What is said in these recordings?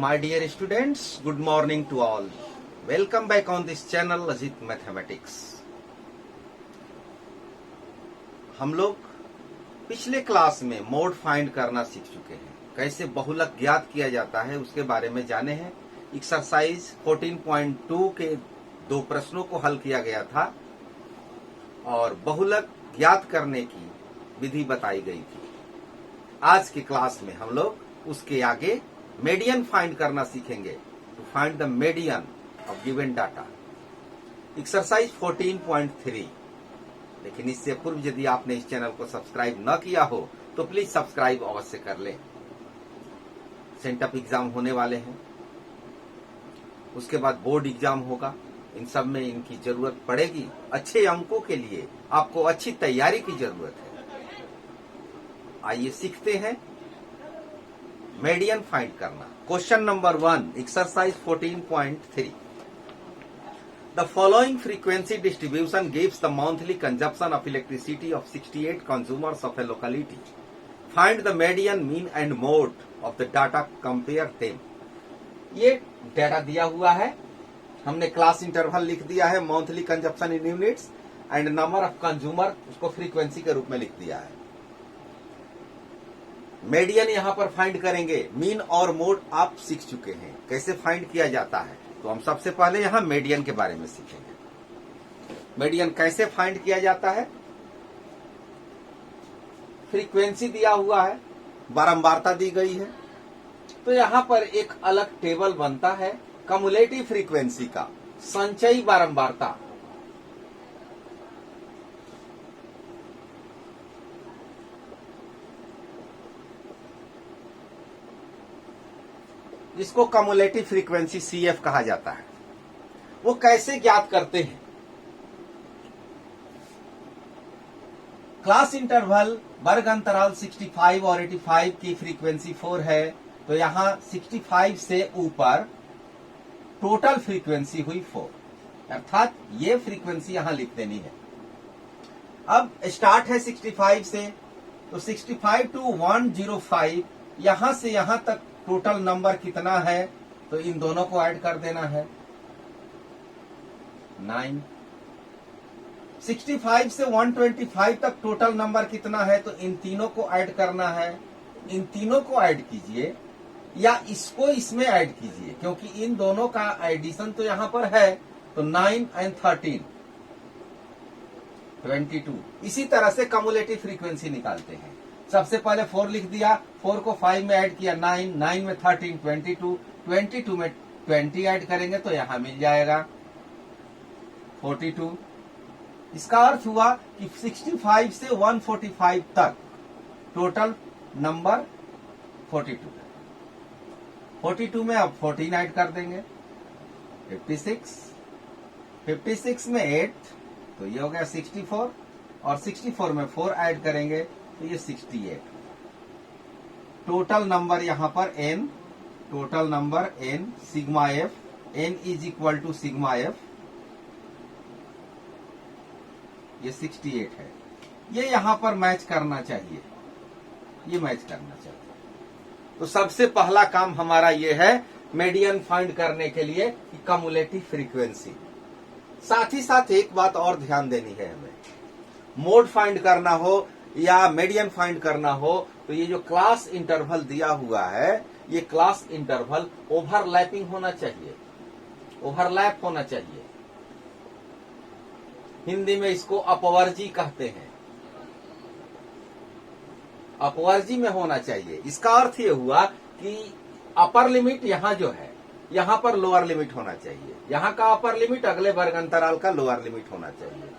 My dear students, good morning to all. Welcome back on this channel Ajit Mathematics. हम लोग पिछले class में mode find करना सीख चुके हैं। कैसे बहुलक ज्ञात किया जाता है उसके बारे में जाने हैं। एक्सरसाइज 14.2 के दो प्रश्नों को हल किया गया था और बहुलक ज्ञात करने की विधि बताई गई थी। आज की क्लास में हम लोग उसके आगे मीडियन फाइंड करना सीखेंगे। To find the median of given data. Exercise 14.3। लेकिन इससे पूर्व यदि आपने इस चैनल को सब्सक्राइब न किया हो तो प्लीज सब्सक्राइब अवश्य कर लें। सेंटअप एग्जाम होने वाले हैं, उसके बाद बोर्ड एग्जाम होगा। इन सब में इनकी जरूरत पड़ेगी। अच्छे अंकों के लिए आपको अच्छी तैयारी की जरूरत है। आइए सीखते हैं मीडियन फाइंड करना। Question number 1, exercise 14.3। The following frequency distribution gives the monthly consumption of electricity of 68 consumers of a locality. Find the median, mean and mode of the data. Compare them. ये data दिया हुआ है, हमने class interval लिख दिया है, monthly consumption in units and number of consumer उसको frequency के रूप में लिख दिया है। मीडियन यहां पर फाइंड करेंगे। मीन और मोड आप सीख चुके हैं, कैसे फाइंड किया जाता है। तो हम सबसे पहले यहां मीडियन के बारे में सीखेंगे। मीडियन कैसे फाइंड किया जाता है। फ्रीक्वेंसी दिया हुआ है, बारंबारता दी गई है, तो यहां पर एक अलग टेबल बनता है कम्युलेटिव फ्रीक्वेंसी का, संचयी बारंबारता। जिसको कम्युलेटिव फ्रीक्वेंसी CF कहा जाता है। वो कैसे ज्ञात करते हैं। क्लास इंटरवल वर्ग अंतराल 65 और 85 की फ्रीक्वेंसी 4 है, तो यहां 65 से ऊपर टोटल फ्रीक्वेंसी हुई 4, अर्थात ये फ्रीक्वेंसी यहां लिख देनी है। अब स्टार्ट है 65 से, तो 65 to 105, यहां से यहां तक टोटल नंबर कितना है, तो इन दोनों को ऐड कर देना है 9। 65 से 125 तक टोटल नंबर कितना है, तो इन तीनों को ऐड करना है। इन तीनों को ऐड कीजिए या इसको इसमें ऐड कीजिए, क्योंकि इन दोनों का एडिशन तो यहां पर है, तो 9 and 13 22। इसी तरह से कम्युलेटिव फ्रीक्वेंसी निकालते हैं। सबसे पहले 4 लिख दिया, 4 को 5 में ऐड किया 9, 9 में 13 22, 22 में 20 ऐड करेंगे तो यहां मिल जाएगा 42। इसका अर्थ हुआ कि 65 से 145 तक टोटल नंबर 42 है। 42 में अब 14 ऐड कर देंगे 56, 56 में 8, तो ये हो गया 64, और 64 में 4 ऐड करेंगे तो ये 68। टोटल नंबर यहां पर n, total number n sigma f, n is equal to sigma f, ये 68 है। ये यहां पर मैच करना चाहिए, ये मैच करना चाहिए। तो सबसे पहला काम हमारा ये है मीडियन फाइंड करने के लिए कि कम्युलेटिव फ्रीक्वेंसी। साथ ही साथ एक बात और ध्यान देनी है हमें, मोड फाइंड करना हो या मीडियन फाइंड करना हो, तो ये जो क्लास इंटरवल दिया हुआ है, ये क्लास इंटरवल ओवरलैपिंग होना चाहिए, ओवरलैप होना चाहिए। हिंदी में इसको अपवर्जी कहते हैं, अपवर्जी में होना चाहिए। इसका अर्थ ये हुआ कि अपर लिमिट यहां जो है, यहां पर लोअर लिमिट होना चाहिए। यहां का अपर लिमिट अगले वर्ग अंतराल का लोअर लिमिट होना चाहिए।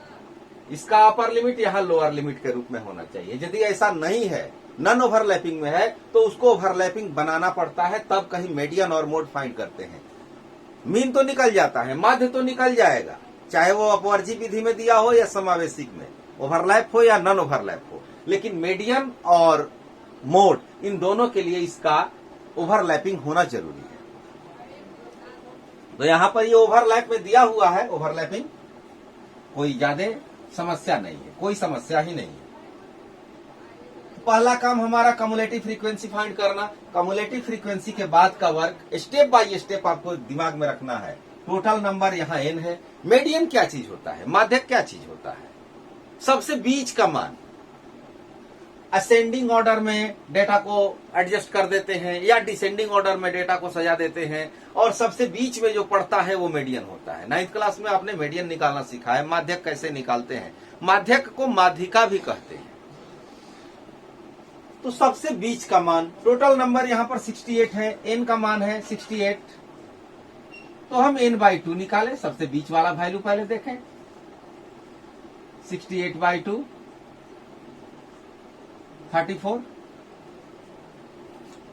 इसका अपर लिमिट यहां लोअर लिमिट के रूप में होना चाहिए। यदि ऐसा नहीं है, नन ओवरलैपिंग में है, तो उसको ओवरलैपिंग बनाना पड़ता है, तब कहीं मीडियन और मोड फाइंड करते हैं। मीन तो निकल जाता है, माध्य तो निकल जाएगा, चाहे वो अपवर्जी विधि में दिया हो या समावेशिक में, ओवरलैप हो या नन ओवरलैप हो। लेकिन मीडियन और मोड, इन दोनों के लिए इसका ओवरलैपिंग होना जरूरी है। तो यहां पर ये ओवरलैप में दिया हुआ है, ओवरलैपिंग कोई ज्यादा समस्या नहीं है, कोई समस्या ही नहीं है। पहला काम हमारा कम्युलेटिव फ्रीक्वेंसी फाइंड करना। कम्युलेटिव फ्रीक्वेंसी के बाद का वर्क स्टेप बाय स्टेप आपको दिमाग में रखना है। टोटल नंबर यहाँ n है। मीडियन क्या चीज होता है, माध्यक क्या चीज होता है, सबसे बीच का मान। असेंडिंग ऑर्डर में डेटा को एडजस्ट कर देते हैं या डिसेंडिंग ऑर्डर में डेटा को सजा देते हैं, और सबसे बीच में जो पड़ता है वो मीडियन होता है। 9th क्लास में आपने मीडियन निकालना सीखा है। माध्यक कैसे निकालते हैं, माध्यक को माध्यिका भी कहते हैं। तो सबसे बीच का मान, टोटल नंबर यहां पर 68 है, n का मान है 68, तो हम n/2 निकालें। सबसे बीच वाला वैल्यू पहले देखें, 68/2 34।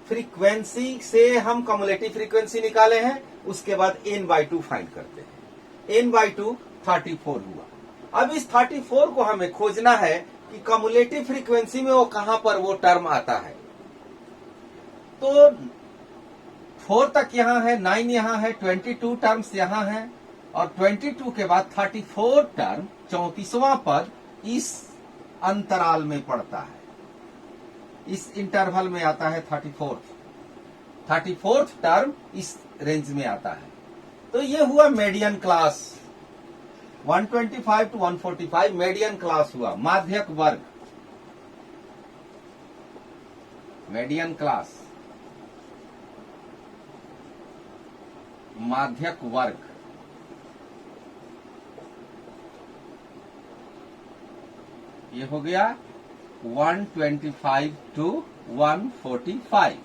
फ्रीक्वेंसी से हम कम्युलेटिव फ्रीक्वेंसी निकाले हैं, उसके बाद n/2 फाइंड करते हैं। n/2 34 हुआ। अब इस 34 को हमें खोजना है कि कम्युलेटिव फ्रीक्वेंसी में वो कहां पर वो टर्म आता है। तो 4 तक यहां है, 9 यहां है, 22 टर्म्स यहां है, और 22 के बाद 34 टर्म 34वां पद इस अंतराल में पड़ता है, इस इंटरवल में आता है। 34th टर्म इस रेंज में आता है। तो ये हुआ median class. 125 to 145 median class हुआ, माध्यक वर्ग, मीडियन क्लास, माध्यक वर्ग। ये हो गया 125 to 145।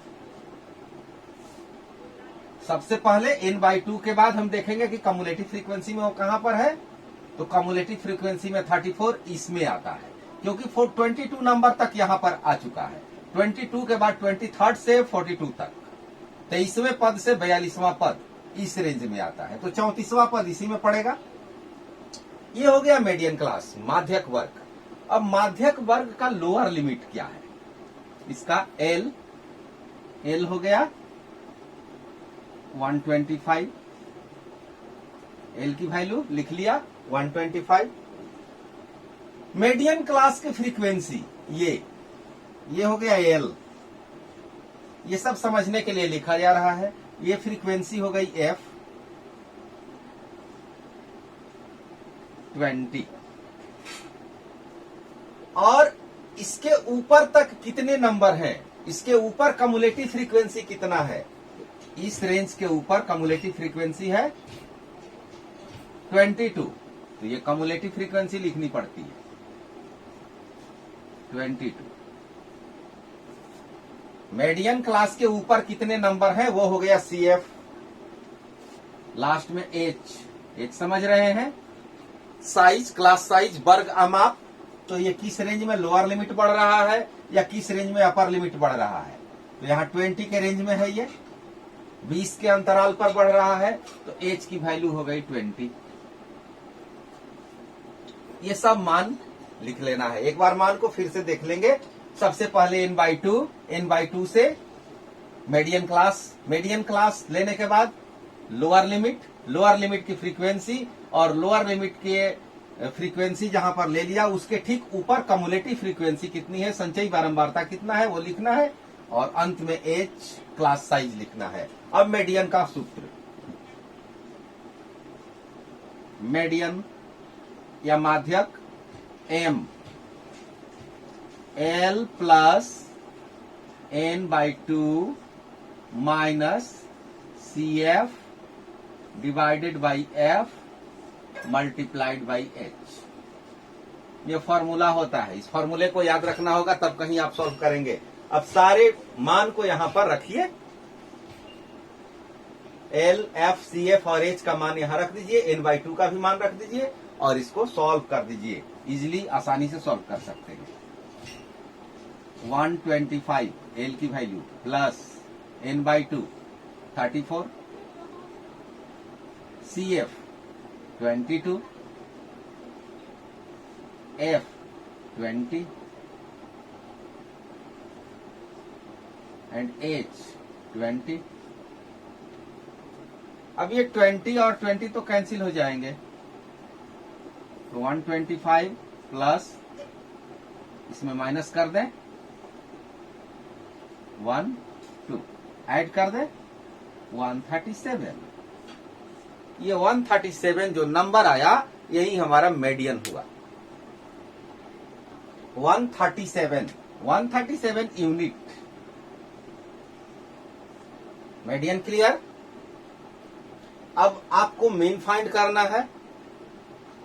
सबसे पहले n/2 के बाद हम देखेंगे कि कम्युलेटिव फ्रीक्वेंसी में वो कहां पर है। तो कम्युलेटिव फ्रीक्वेंसी में 34 इसमें आता है, क्योंकि 22 नंबर तक यहां पर आ चुका है। 22 के बाद 23rd से 42 तक, 23वें पद से 42वां पद इस रेंज में आता है, तो 34वां पद इसी में पड़ेगा। ये हो गया मीडियन क्लास, माध्यक वर्ग। अब माध्यक वर्ग का लोअर लिमिट क्या है, इसका L हो गया 125, L की वैल्यू लिख लिया 125। मीडियन क्लास की फ्रीक्वेंसी ये हो गया L। ये सब समझने के लिए लिखा जा रहा है। ये फ्रीक्वेंसी हो गई F 20, और इसके ऊपर तक कितने नंबर हैं, इसके ऊपर कम्युलेटिव फ्रीक्वेंसी कितना है। इस रेंज के ऊपर कम्युलेटिव फ्रीक्वेंसी है 22, तो ये कम्युलेटिव फ्रीक्वेंसी लिखनी पड़ती है 22। मीडियन क्लास के ऊपर कितने नंबर हैं, वो हो गया CF, लास्ट में H समझ रहे हैं। साइज, क्लास साइज, वर्ग अमाप, तो ये किस रेंज में लोअर लिमिट बढ़ रहा है या किस रेंज में अपर लिमिट बढ़ रहा है। तो यहाँ 20 के रेंज में है, ये 20 के अंतराल पर बढ़ रहा है, तो H की वैल्यू हो गई 20। ये सब मान लिख लेना है। एक बार मान को फिर से देख लेंगे। सबसे पहले n/2 से मीडियन क्लास लेने के बाद लोअर लिमिट की फ्रीक्वेंसी, और लोअर लिमिट के फ्रीक्वेंसी जहां पर ले लिया उसके ठीक ऊपर कम्युलेटिव फ्रीक्वेंसी कितनी है, संचयी बारंबारता कितना है वो लिखना है, और अंत में H क्लास साइज लिखना है। अब मीडियन का सूत्र, मीडियन या माध्यक M L plus n/2 minus CF divided by F multiplied by H। ये फॉर्मूला होता है, इस फॉर्मूले को याद रखना होगा, तब कहीं आप सॉल्व करेंगे। अब सारे मान को यहां पर रखिए, L, F, CF और H का मान यहां रख दीजिए, n/2 का भी मान रख दीजिए, और इसको सॉल्व कर दीजिए। इजिली, आसानी से सॉल्व कर सकते हैं। 125 L की value plus n/2 34, CF 22, F 20 and H 20। अब ये 20 और 20 तो कैंसिल हो जाएंगे, तो 125 प्लस इसमें माइनस कर दें 1 2 ऐड कर दे 137। ये 137 जो नंबर आया यही हमारा मीडियन हुआ। 137 यूनिट मीडियन। क्लियर। अब आपको मीन फाइंड करना है,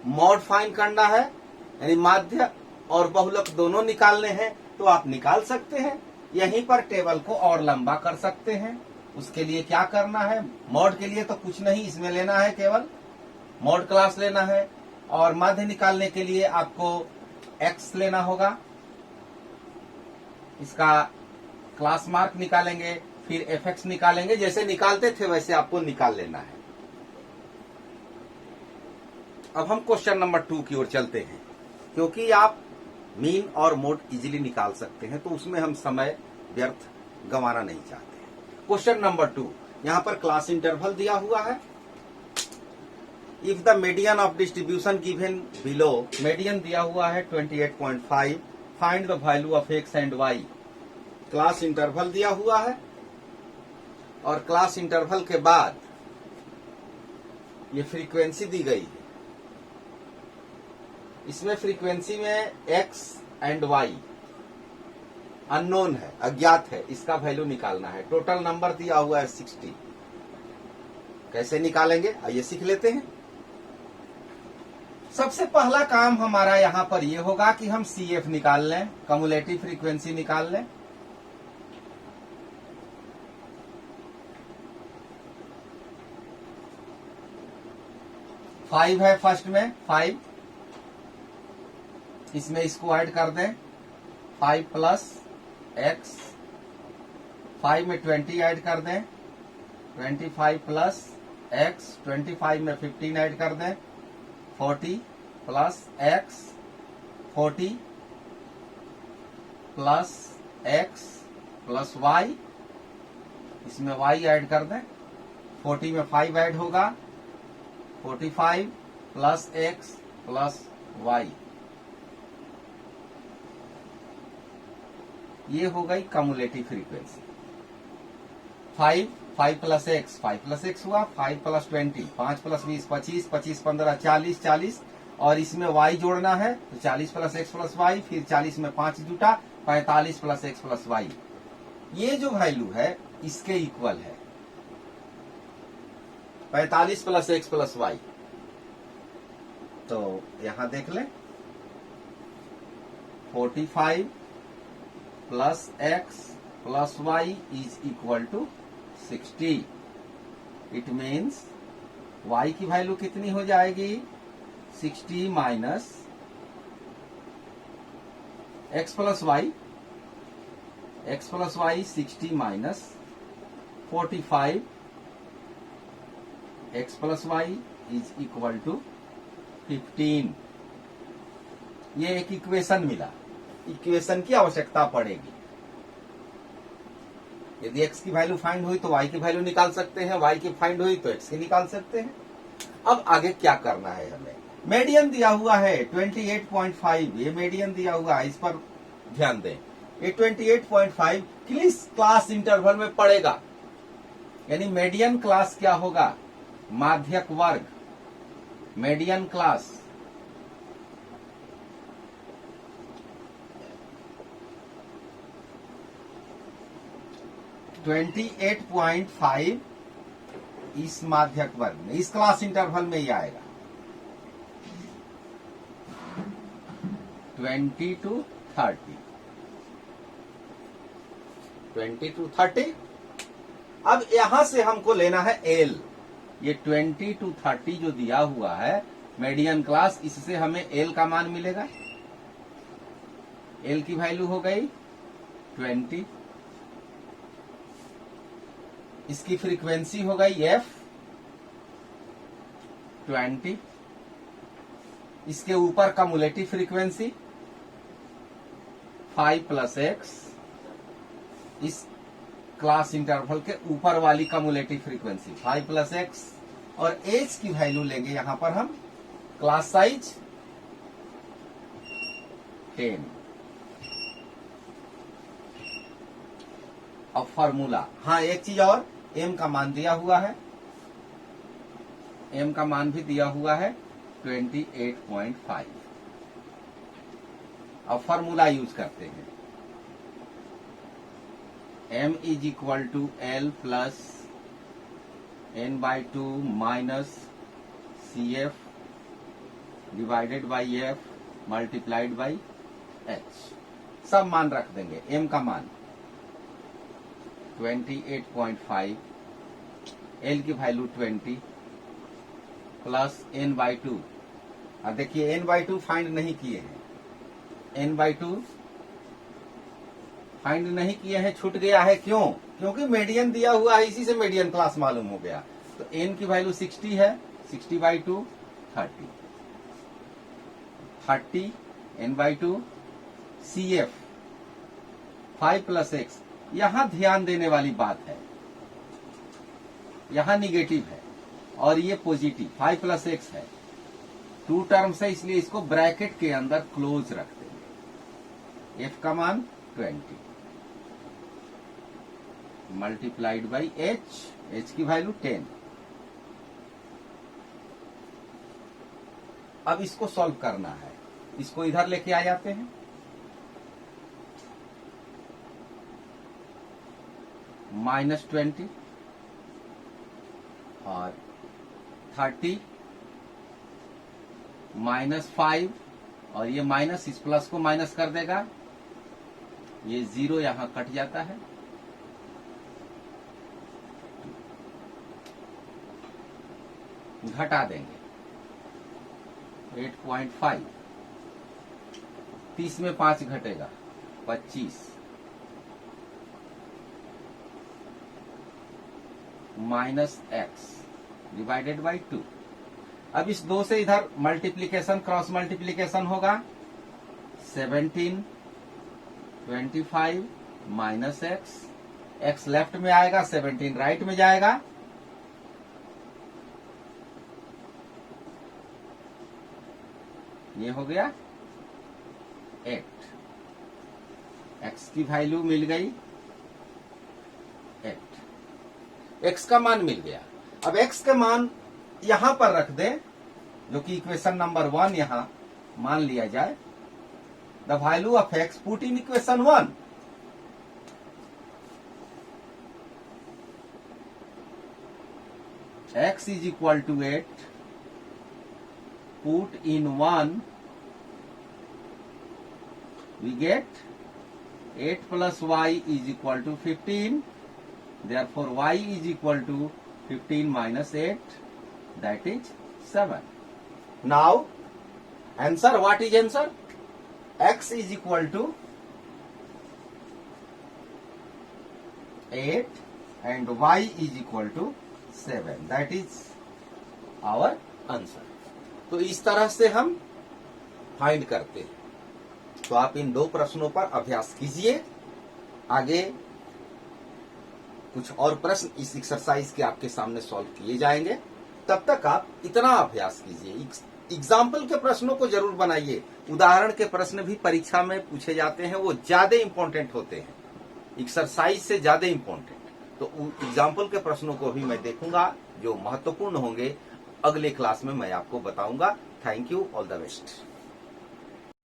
मॉड फाइंड करना है, यानी माध्य और बहुलक दोनों निकालने हैं, तो आप निकाल सकते हैं। यहीं पर टेबल को और लंबा कर सकते हैं। उसके लिए क्या करना है, मॉड के लिए तो कुछ नहीं, इसमें लेना है केवल मॉड क्लास लेना है, और माध्य निकालने के लिए आपको x लेना होगा, इसका क्लास मार्क निकालेंगे, फिर fx निकालेंगे। जैसे निकालते थे वैसे आपको निकाल लेना है। अब हम क्वेश्चन नंबर 2 की ओर चलते हैं, क्योंकि आप मीन और मोड इजीली निकाल सकते हैं, तो उसमें हम समय व्यर्थ गंवाना नहीं चाहते हैं। क्वेश्चन नंबर 2, यहां पर क्लास इंटरवल दिया हुआ है। If the median of distribution given below, median दिया हुआ है 28.5, find the value of x and y। Class interval दिया हुआ है, और क्लास इंटरवल के बाद ये फ्रीक्वेंसी दी गई है। इसमें फ्रीक्वेंसी में x एंड y अननोन है, अज्ञात है, इसका वैल्यू निकालना है। टोटल नंबर दिया हुआ है 60। कैसे निकालेंगे आइए सीख लेते हैं। सबसे पहला काम हमारा यहां पर यह होगा कि हम CF निकाल लें, कम्युलेटिव फ्रीक्वेंसी निकाल लें। फाइव है फर्स्ट में, 5, इसमें इसको ऐड कर दें, 5 प्लस x, 5 में 20 ऐड कर दें, 25 प्लस x, 25 में 15 ऐड कर दें, 40 plus x, 40 plus x plus y, इसमें y ऐड कर दें, 40 में 5 ऐड होगा, 45 प्लस x प्लस y। ये हो गई cumulative frequency. 5 plus x, 5 plus x हुआ, 5 प्लस 20, 5 प्लस 20 25, 25 15 40, 40, और इसमें y जोड़ना है तो 40 प्लस एक्स प्लस वाई, फिर 40 में 5 जुटा, 45 प्लस एक्स प्लस वाई। ये जो वैल्यू है इसके इक्वल है 45 प्लस एक्स प्लस वाई। तो यहां देख लें, 45 plus X plus Y is equal to 60। It means y की वैल्यू कितनी हो जाएगी, 60 minus X plus Y, X plus Y 60 minus 45 X plus Y is equal to 15। ये एक इक्वेशन मिला। इक्वेशन की आवश्यकता पड़ेगी। यदि x की वैल्यू फाइंड हुई तो y की वैल्यू निकाल सकते हैं, y की फाइंड हुई तो x की निकाल सकते हैं। अब आगे क्या करना है हमें, मीडियन दिया हुआ है 28.5, ये मीडियन दिया हुआ है, इस पर ध्यान दें। ये 28.5 किस क्लास इंटरवल में पड़ेगा, यानी मीडियन क्लास क्या होगा, माध्यक वर्ग, मीडियन क्लास। (28.5) इस माध्यक वर्ग में, इस क्लास इंटरवल में ही आएगा। 20 to 30, 20 to 30। अब यहां से हमको लेना है एल। ये 20 to 30 जो दिया हुआ है मीडियन क्लास, इससे हमें एल का मान मिलेगा। एल की वैल्यू हो गई 20, इसकी फ्रीक्वेंसी हो गई एफ 20, इसके ऊपर कम्युलेटिव फ्रीक्वेंसी 5 प्लस एक्स, इस क्लास इंटरवल के ऊपर वाली कम्युलेटिव फ्रीक्वेंसी 5 प्लस एक्स, और एज की वैल्यू लेंगे यहां पर हम, क्लास साइज 10। अब फॉर्मूला, हाँ एक चीज और, m का मान दिया हुआ है, m का मान भी दिया हुआ है 28.5। अब फॉर्मूला यूज करते हैं, m is equal to L plus n/2 minus CF divided by F multiplied by H। सब मान रख देंगे। m का मान 28.5, l की वैल्यू 20 प्लस n/2। अब देखिए n/2 फाइंड नहीं किए हैं, n/2 फाइंड नहीं किए हैं, छूट गया है। क्यों? क्योंकि मीडियन दिया हुआ है, इसी से मीडियन क्लास मालूम हो गया। तो n की वैल्यू 60 है, 60/2 30, 30 n/2 CF 5 प्लस x। यहां ध्यान देने वाली बात है, यहां निगेटिव है और ये पॉजिटिव 5 प्लस x है, 2 टर्म्स है, इसलिए इसको ब्रैकेट के अंदर क्लोज रख देंगे। f का मान 20 मल्टीप्लाइड बाई h की वैल्यू 10। अब इसको सॉल्व करना है, इसको इधर लेके आ जाते हैं। -20 और 30 -5 और ये माइनस इस प्लस को माइनस कर देगा, ये 0 यहां कट जाता है। घटा देंगे 8.5, 30 में 5 घटेगा 25 माइनस x डिवाइडेड बाई 2। अब इस 2 से इधर मल्टीप्लीकेशन, क्रॉस मल्टीप्लीकेशन होगा, 17 25 माइनस x लेफ्ट में आएगा, 17 राइट में जाएगा, ये हो गया 8। x की वैल्यू मिल गई 8, x का मान मिल गया। अब x का मान यहां पर रख दें, जो कि इक्वेशन नंबर 1 यहां मान लिया जाए। The value of x put in equation 1। x is equal to 8, put in 1, we get 8 plus y is equal to 15. Therefore, y is equal to 15 minus 8, that is 7. Now, answer, what is answer? X is equal to 8 and y is equal to 7. That is our answer. तो इस तरह से हम find करते हैं। तो आप इन 2 प्रश्नों पर अभ्यास कीजिए। आगे कुछ और प्रश्न इस एक्सरसाइज के आपके सामने सॉल्व किए जाएंगे। तब तक आप इतना अभ्यास कीजिए। एग्जाम्पल के प्रश्नों को जरूर बनाइए। उदाहरण के प्रश्न भी परीक्षा में पूछे जाते हैं, वो ज्यादा इंपॉर्टेंट होते हैं, एक्सरसाइज से ज्यादा इंपॉर्टेंट। तो एग्जाम्पल के प्रश्नों को भी मैं देखूंगा, जो महत्वपूर्ण होंगे अगले क्लास में मैं आपको बताऊंगा। Thank you, all the best.